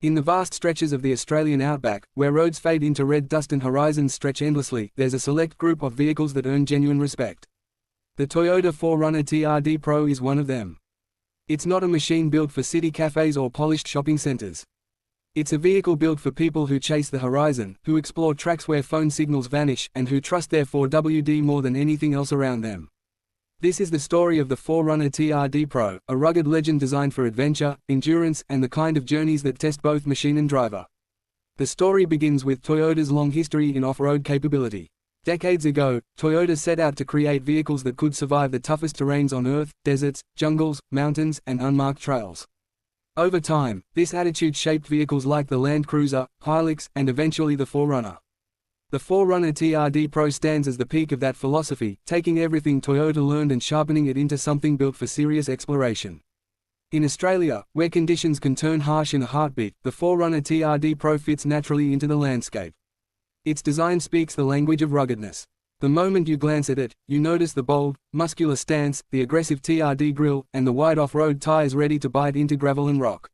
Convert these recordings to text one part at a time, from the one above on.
In the vast stretches of the Australian outback, where roads fade into red dust and horizons stretch endlessly, there's a select group of vehicles that earn genuine respect. The Toyota 4Runner TRD Pro is one of them. It's not a machine built for city cafes or polished shopping centers. It's a vehicle built for people who chase the horizon, who explore tracks where phone signals vanish, and who trust their 4WD more than anything else around them. This is the story of the 4Runner TRD Pro, a rugged legend designed for adventure, endurance, and the kind of journeys that test both machine and driver. The story begins with Toyota's long history in off-road capability. Decades ago, Toyota set out to create vehicles that could survive the toughest terrains on Earth: deserts, jungles, mountains, and unmarked trails. Over time, this attitude shaped vehicles like the Land Cruiser, Hilux, and eventually the 4Runner. The 4Runner TRD Pro stands as the peak of that philosophy, taking everything Toyota learned and sharpening it into something built for serious exploration. In Australia, where conditions can turn harsh in a heartbeat, the 4Runner TRD Pro fits naturally into the landscape. Its design speaks the language of ruggedness. The moment you glance at it, you notice the bold, muscular stance, the aggressive TRD grille, and the wide off-road tires ready to bite into gravel and rock.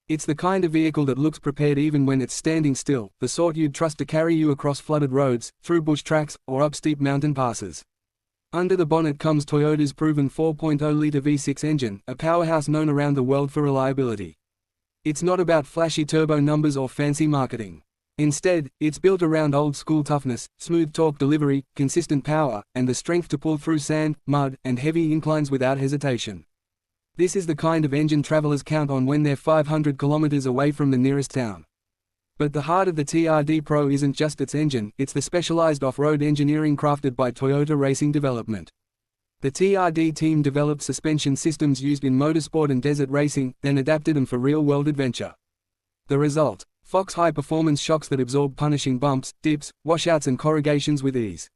It's the kind of vehicle that looks prepared even when it's standing still, the sort you'd trust to carry you across flooded roads, through bush tracks, or up steep mountain passes. Under the bonnet comes Toyota's proven 4.0-litre V6 engine, a powerhouse known around the world for reliability. It's not about flashy turbo numbers or fancy marketing. Instead, it's built around old-school toughness, smooth torque delivery, consistent power, and the strength to pull through sand, mud, and heavy inclines without hesitation. This is the kind of engine travelers count on when they're 500 kilometers away from the nearest town. But the heart of the TRD Pro isn't just its engine, it's the specialized off-road engineering crafted by Toyota Racing Development. The TRD team developed suspension systems used in motorsport and desert racing, then adapted them for real-world adventure. The result: Fox high-performance shocks that absorb punishing bumps, dips, washouts and corrugations with ease.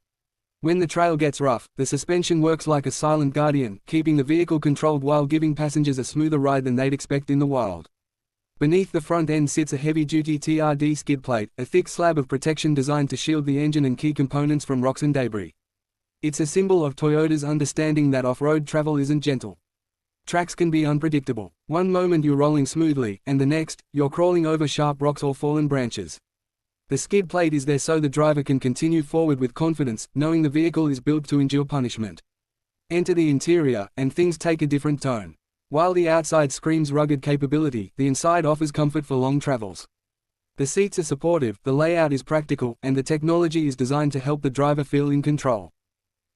When the trail gets rough, the suspension works like a silent guardian, keeping the vehicle controlled while giving passengers a smoother ride than they'd expect in the wild. Beneath the front end sits a heavy-duty TRD skid plate, a thick slab of protection designed to shield the engine and key components from rocks and debris. It's a symbol of Toyota's understanding that off-road travel isn't gentle. Tracks can be unpredictable. One moment you're rolling smoothly, and the next, you're crawling over sharp rocks or fallen branches. The skid plate is there so the driver can continue forward with confidence, knowing the vehicle is built to endure punishment. Enter the interior, and things take a different tone. While the outside screams rugged capability, the inside offers comfort for long travels. The seats are supportive, the layout is practical, and the technology is designed to help the driver feel in control.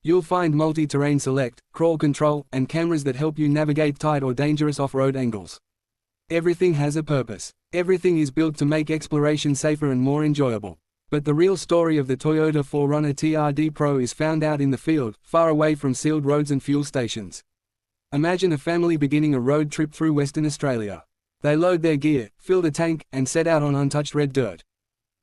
You'll find multi-terrain select, crawl control, and cameras that help you navigate tight or dangerous off-road angles. Everything has a purpose. Everything is built to make exploration safer and more enjoyable. But the real story of the Toyota 4Runner TRD Pro is found out in the field, far away from sealed roads and fuel stations. Imagine a family beginning a road trip through Western Australia. They load their gear, fill the tank, and set out on untouched red dirt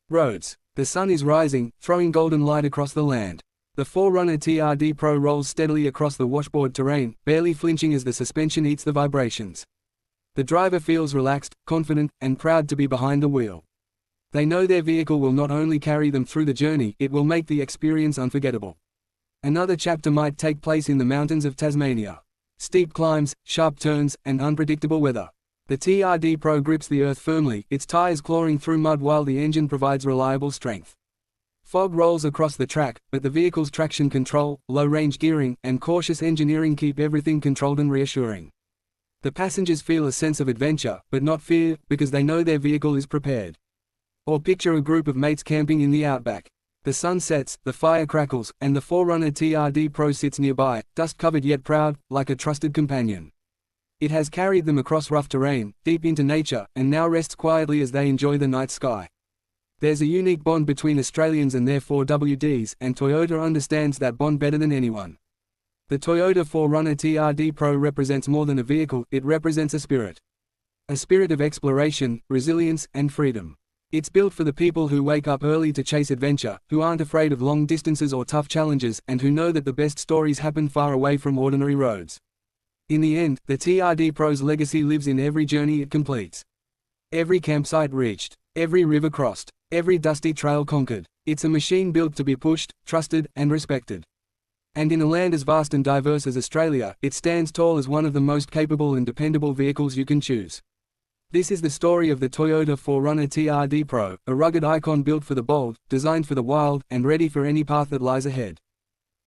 roads. The sun is rising, throwing golden light across the land. The 4Runner TRD Pro rolls steadily across the washboard terrain, barely flinching as the suspension eats the vibrations. The driver feels relaxed, confident, and proud to be behind the wheel. They know their vehicle will not only carry them through the journey, it will make the experience unforgettable. Another chapter might take place in the mountains of Tasmania. Steep climbs, sharp turns, and unpredictable weather. The TRD Pro grips the earth firmly, its tires clawing through mud while the engine provides reliable strength. Fog rolls across the track, but the vehicle's traction control, low-range gearing, and cautious engineering keep everything controlled and reassuring. The passengers feel a sense of adventure, but not fear, because they know their vehicle is prepared. Or picture a group of mates camping in the outback. The sun sets, the fire crackles, and the 4Runner TRD Pro sits nearby, dust-covered yet proud, like a trusted companion. It has carried them across rough terrain, deep into nature, and now rests quietly as they enjoy the night sky. There's a unique bond between Australians and their 4WDs, and Toyota understands that bond better than anyone. The Toyota 4Runner TRD Pro represents more than a vehicle, it represents a spirit. A spirit of exploration, resilience, and freedom. It's built for the people who wake up early to chase adventure, who aren't afraid of long distances or tough challenges, and who know that the best stories happen far away from ordinary roads. In the end, the TRD Pro's legacy lives in every journey it completes. Every campsite reached, every river crossed, every dusty trail conquered. It's a machine built to be pushed, trusted, and respected. And in a land as vast and diverse as Australia, it stands tall as one of the most capable and dependable vehicles you can choose. This is the story of the Toyota 4Runner TRD Pro, a rugged icon built for the bold, designed for the wild, and ready for any path that lies ahead.